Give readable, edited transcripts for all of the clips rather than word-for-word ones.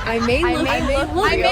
I may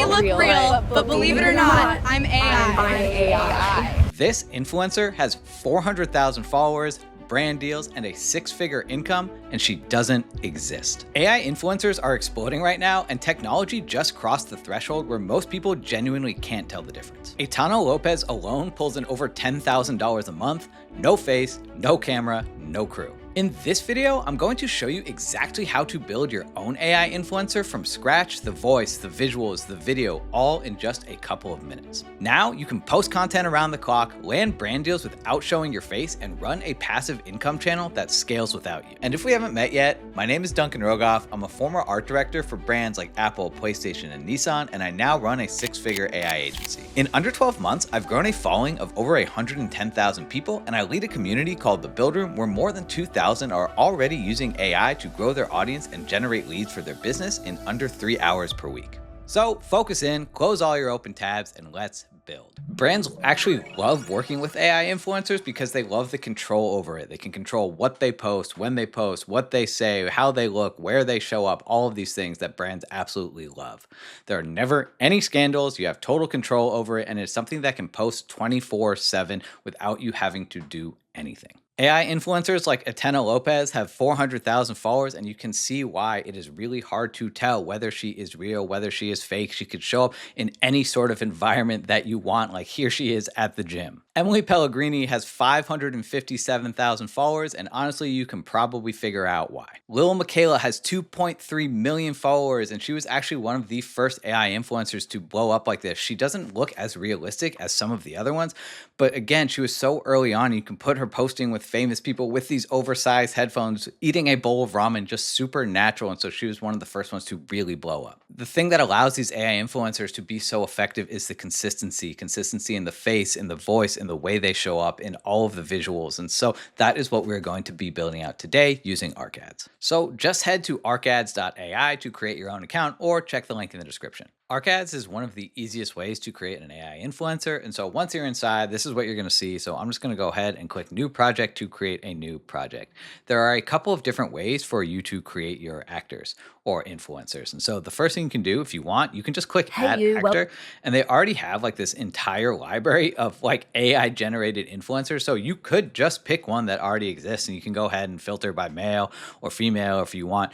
look real, but believe it or not, I'm AI. This influencer has 400,000 followers, brand deals, and a six-figure income, and she doesn't exist. AI influencers are exploding right now, and technology just crossed the threshold where most people genuinely can't tell the difference. Aitana Lopez alone pulls in over $10,000 a month, no face, no camera, no crew. In this video, I'm going to show you exactly how to build your own AI influencer from scratch, the voice, the visuals, the video, all in just a couple of minutes. Now you can post content around the clock, land brand deals without showing your face, and run a passive income channel that scales without you. And if we haven't met yet, my name is Duncan Rogoff. I'm a former art director for brands like Apple, PlayStation, and Nissan, and I now run a six-figure AI agency. In under 12 months, I've grown a following of over 110,000 people, and I lead a community called The Build Room where more than 2,000 are already using AI to grow their audience and generate leads for their business in under 3 hours per week. So focus in, close all your open tabs, and let's build. Brands actually love working with AI influencers because they love the control over it. They can control what they post, when they post, what they say, how they look, where they show up, all of these things that brands absolutely love. There are never any scandals. You have total control over it, and it's something that can post 24/7 without you having to do anything. AI influencers like Aitana Lopez have 400,000 followers, and you can see why it is really hard to tell whether she is real, whether she is fake. She could show up in any sort of environment that you want, like here she is at the gym. Emily Pellegrini has 557,000 followers, and honestly, you can probably figure out why. Lil Michaela has 2.3 million followers, and she was actually one of the first AI influencers to blow up like this. She doesn't look as realistic as some of the other ones, but again, she was so early on. You can put her posting with famous people with these oversized headphones, eating a bowl of ramen, just super natural. And so she was one of the first ones to really blow up. The thing that allows these AI influencers to be so effective is the consistency in the face, in the voice, in the way they show up, in all of the visuals. And so that is what we're going to be building out today using ArcAds. So just head to arcads.ai to create your own account or check the link in the description. ArcAds is one of the easiest ways to create an AI influencer. And so once you're inside, this is what you're going to see. So I'm just going to go ahead and click new project to create a new project. There are a couple of different ways for you to create your actors or influencers. And so the first thing you can do if you want, you can just click add actor, and they already have like this entire library of like AI generated influencers. So you could just pick one that already exists, and you can go ahead and filter by male or female, or if you want,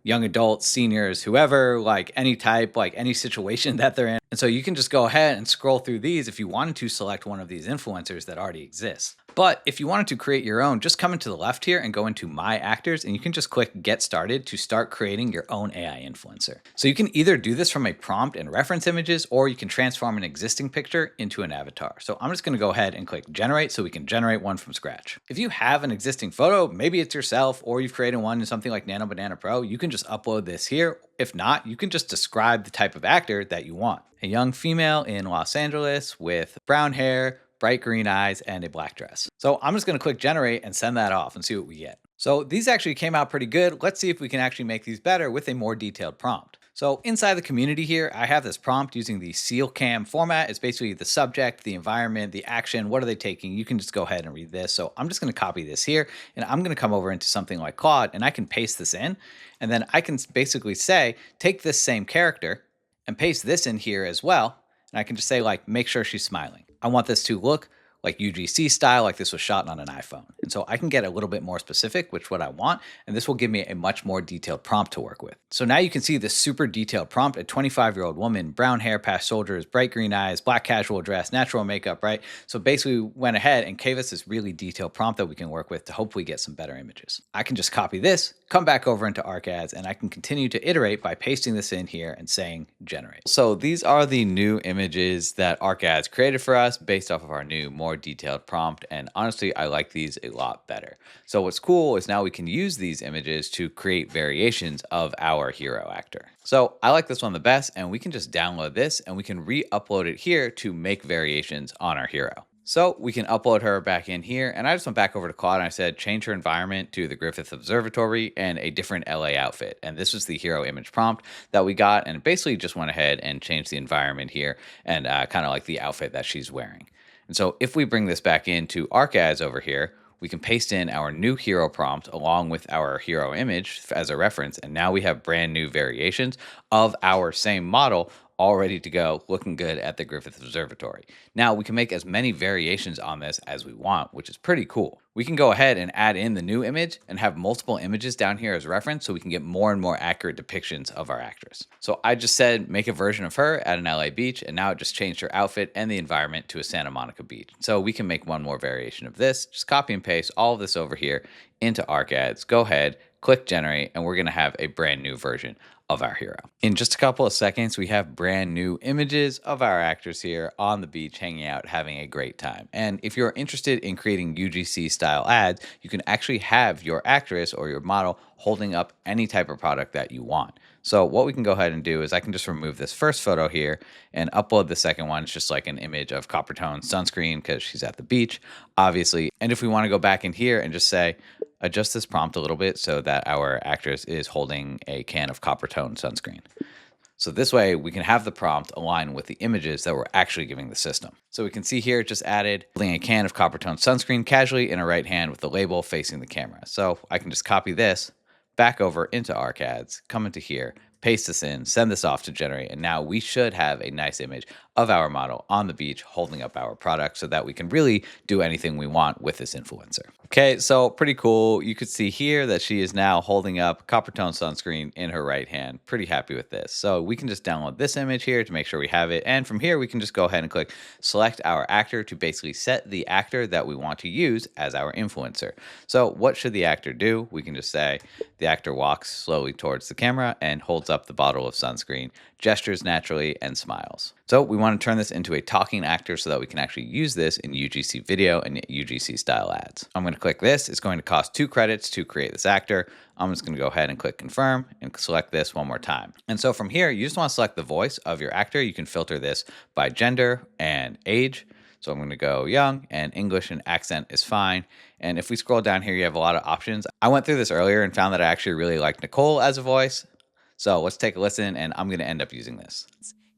young adults, seniors, whoever, like any type, like any situation that they're in. And so you can just go ahead and scroll through these if you wanted to select one of these influencers that already exists. But if you wanted to create your own, just come into the left here and go into My Actors, and you can just click Get Started to start creating your own AI influencer. So you can either do this from a prompt and reference images, or you can transform an existing picture into an avatar. So I'm just going to go ahead and click Generate so we can generate one from scratch. If you have an existing photo, maybe it's yourself, or you've created one in something like Nano Banana Pro, you can just upload this here. If not, you can just describe the type of actor that you want. A young female in Los Angeles with brown hair, bright green eyes, and a black dress. So I'm just going to click generate and send that off and see what we get. So these actually came out pretty good. Let's see if we can actually make these better with a more detailed prompt. So inside the community here, I have this prompt using the seal cam format. It's basically the subject, the environment, the action. What are they taking? You can just go ahead and read this. So I'm just going to copy this here, and I'm going to come over into something like Claude, and I can paste this in. And then I can basically say, take this same character and paste this in here as well. And I can just say, like, make sure she's smiling. I want this to look like UGC style, like this was shot on an iPhone. And so I can get a little bit more specific, which what I want, and this will give me a much more detailed prompt to work with. So now you can see this super detailed prompt, a 25-year-old woman, brown hair past shoulders, bright green eyes, black casual dress, natural makeup, right? So basically we went ahead and gave us this really detailed prompt that we can work with to hopefully get some better images. I can just copy this, come back over into ArcAds, and I can continue to iterate by pasting this in here and saying generate. So these are the new images that ArcAds created for us based off of our new, more detailed prompt. And honestly, I like these a lot better. So what's cool is now we can use these images to create variations of our hero actor. So I like this one the best, and we can just download this and we can re-upload it here to make variations on our hero. So we can upload her back in here, and I just went back over to Claude and I said, change her environment to the Griffith Observatory and a different LA outfit. And this was the hero image prompt that we got, and basically just went ahead and changed the environment here and kind of like the outfit that she's wearing. And so if we bring this back into ArcAds over here, we can paste in our new hero prompt along with our hero image as a reference. And now we have brand new variations of our same model all ready to go, looking good at the Griffith Observatory. Now we can make as many variations on this as we want, which is pretty cool. We can go ahead and add in the new image and have multiple images down here as reference so we can get more and more accurate depictions of our actress. So I just said make a version of her at an LA beach, and now it just changed her outfit and the environment to a Santa Monica beach. So we can make one more variation of this, just copy and paste all of this over here into ArcAds, go ahead, click generate, and we're gonna have a brand new version of our hero. In just a couple of seconds, we have brand new images of our actors here on the beach, hanging out, having a great time. And if you're interested in creating UGC style ads, you can actually have your actress or your model holding up any type of product that you want. So what we can go ahead and do is I can just remove this first photo here and upload the second one. It's just like an image of copper tone sunscreen because she's at the beach, obviously. And if we want to go back in here and just say, adjust this prompt a little bit so that our actress is holding a can of copper tone sunscreen. So this way we can have the prompt align with the images that we're actually giving the system. So we can see here it just added holding a can of copper tone sunscreen casually in her right hand with the label facing the camera. So I can just copy this back over into ArcAds, come into here, paste this in, send this off to generate, and now we should have a nice image of our model on the beach holding up our product so that we can really do anything we want with this influencer. Okay, so pretty cool. You could see here that she is now holding up copper tone sunscreen in her right hand. Pretty happy with this. So we can just download this image here to make sure we have it. And from here, we can just go ahead and click select our actor to basically set the actor that we want to use as our influencer. So what should the actor do? We can just say the actor walks slowly towards the camera and holds up the bottle of sunscreen, gestures naturally, and smiles. So we want to turn this into a talking actor so that we can actually use this in UGC video and UGC style ads. I'm going to click this. It's going to cost 2 credits to create this actor. I'm just going to go ahead and click confirm and select this one more time. And so from here, you just want to select the voice of your actor. You can filter this by gender and age. So I'm going to go young, and English and accent is fine. And if we scroll down here, you have a lot of options. I went through this earlier and found that I actually really like Nicole as a voice. So let's take a listen, and I'm going to end up using this.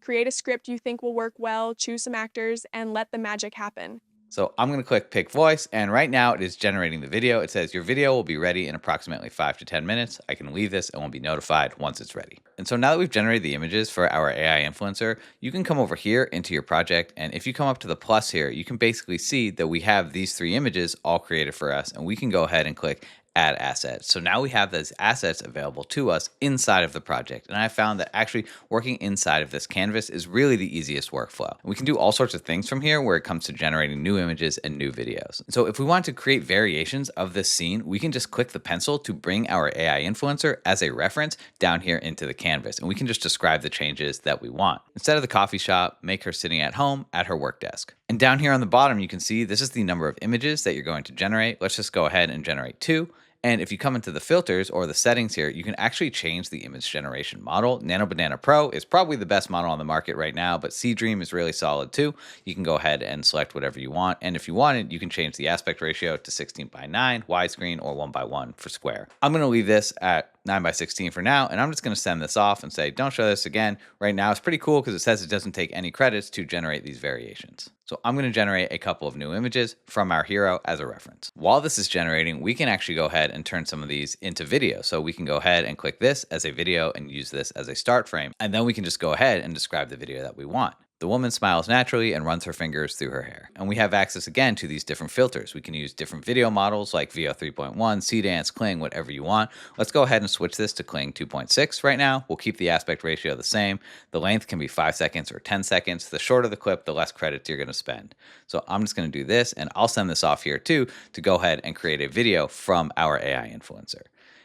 Create a script you think will work well, choose some actors, and let the magic happen. So I'm going to click pick voice, and right now it is generating the video. It says your video will be ready in approximately 5 to 10 minutes. I can leave this and will be notified once it's ready. And so now that we've generated the images for our AI influencer, you can come over here into your project, and if you come up to the plus here, you can basically see that we have these 3 images all created for us, and we can go ahead and click add assets. So now we have those assets available to us inside of the project. And I found that actually working inside of this canvas is really the easiest workflow. We can do all sorts of things from here where it comes to generating new images and new videos. So if we want to create variations of this scene, we can just click the pencil to bring our AI influencer as a reference down here into the canvas. And we can just describe the changes that we want. Instead of the coffee shop, make her sitting at home at her work desk. And down here on the bottom, you can see this is the number of images that you're going to generate. Let's just go ahead and generate 2. And if you come into the filters or the settings here, you can actually change the image generation model. Nano Banana Pro is probably the best model on the market right now, but Seedream is really solid too. You can go ahead and select whatever you want. And if you wanted, you can change the aspect ratio to 16:9, widescreen, or 1:1 for square. I'm going to leave this at 9:16 for now, and I'm just going to send this off and say, don't show this again. Right now, it's pretty cool because it says it doesn't take any credits to generate these variations. So I'm going to generate a couple of new images from our hero as a reference. While this is generating, we can actually go ahead and turn some of these into video. So we can go ahead and click this as a video and use this as a start frame. And then we can just go ahead and describe the video that we want. The woman smiles naturally and runs her fingers through her hair. And we have access again to these different filters. We can use different video models like VO 3.1, CDance, Kling, whatever you want. Let's go ahead and switch this to Kling 2.6 right now. We'll keep the aspect ratio the same. The length can be 5 seconds or 10 seconds. The shorter the clip, the less credits you're going to spend. So I'm just going to do this, and I'll send this off here too to go ahead and create a video from our AI influencer.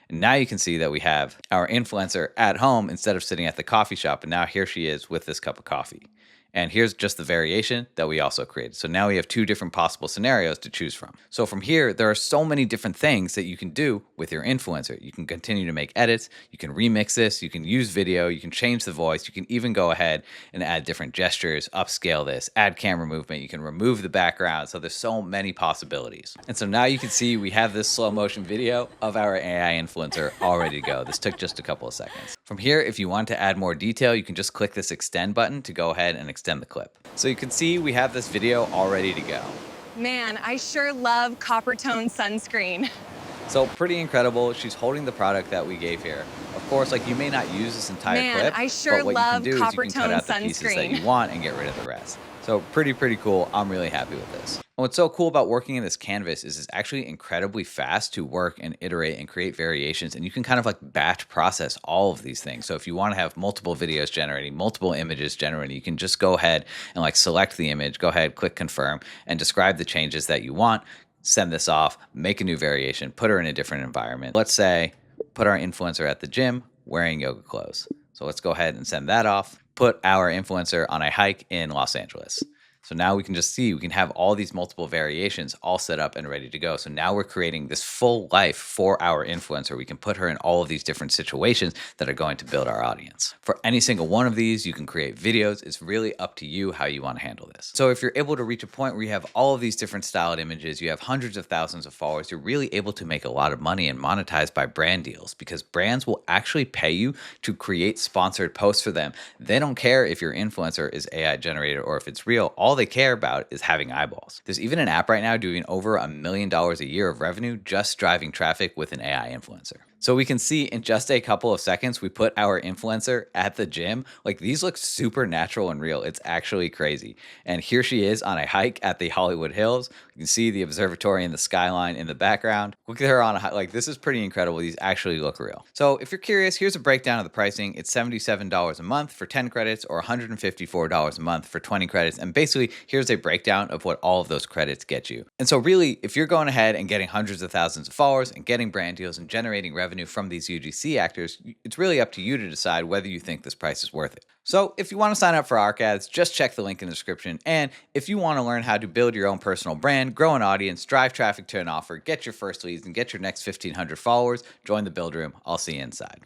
And now you can see that we have our influencer at home instead of sitting at the coffee shop. And now here she is with this cup of coffee. And here's just the variation that we also created. So now we have 2 different possible scenarios to choose from. So from here, there are so many different things that you can do with your influencer. You can continue to make edits. You can remix this. You can use video. You can change the voice. You can even go ahead and add different gestures, upscale this, add camera movement. You can remove the background. So there's so many possibilities. And so now you can see we have this slow motion video of our AI influencer all ready to go. This took just a couple of seconds. From here, if you want to add more detail, you can just click this extend button to go ahead and extend the clip. So you can see we have this video all ready to go. Man, I sure love copper tone sunscreen. So pretty incredible. She's holding the product that we gave here. Of course, like you may not use this entire Man, clip, I sure but what you can love do is you copper can cut tone out the pieces that sunscreen. you want and get rid of the rest. So pretty cool. I'm really happy with this. And what's so cool about working in this canvas is it's actually incredibly fast to work and iterate and create variations. And you can kind of like batch process all of these things. So if you want to have multiple videos generating, multiple images generating, you can just go ahead and like select the image, go ahead, click confirm, and describe the changes that you want. Send this off, make a new variation, put her in a different environment. Let's say, put our influencer at the gym wearing yoga clothes. So let's go ahead and send that off. Put our influencer on a hike in Los Angeles. So now we can just see, we can have all these multiple variations all set up and ready to go. So now we're creating this full life for our influencer. We can put her in all of these different situations that are going to build our audience. For any single one of these, you can create videos. It's really up to you how you want to handle this. So if you're able to reach a point where you have all of these different styled images, you have hundreds of thousands of followers, you're really able to make a lot of money and monetize by brand deals, because brands will actually pay you to create sponsored posts for them. They don't care if your influencer is AI generated or if it's real. All they care about is having eyeballs. There's even an app right now doing over $1 million a year of revenue just driving traffic with an AI influencer. So we can see in just a couple of seconds, we put our influencer at the gym. Like these look super natural and real. It's actually crazy. And here she is on a hike at the Hollywood Hills. You can see the observatory and the skyline in the background. Look at her on a hike. Like this is pretty incredible. These actually look real. So if you're curious, here's a breakdown of the pricing. It's $77 a month for 10 credits or $154 a month for 20 credits. And basically here's a breakdown of what all of those credits get you. And so really, if you're going ahead and getting hundreds of thousands of followers and getting brand deals and generating revenue from these UGC actors, it's really up to you to decide whether you think this price is worth it. So if you want to sign up for ARC ads, just check the link in the description. And if you want to learn how to build your own personal brand, grow an audience, drive traffic to an offer, get your first leads, and get your next 1,500 followers, join the Build Room. I'll see you inside.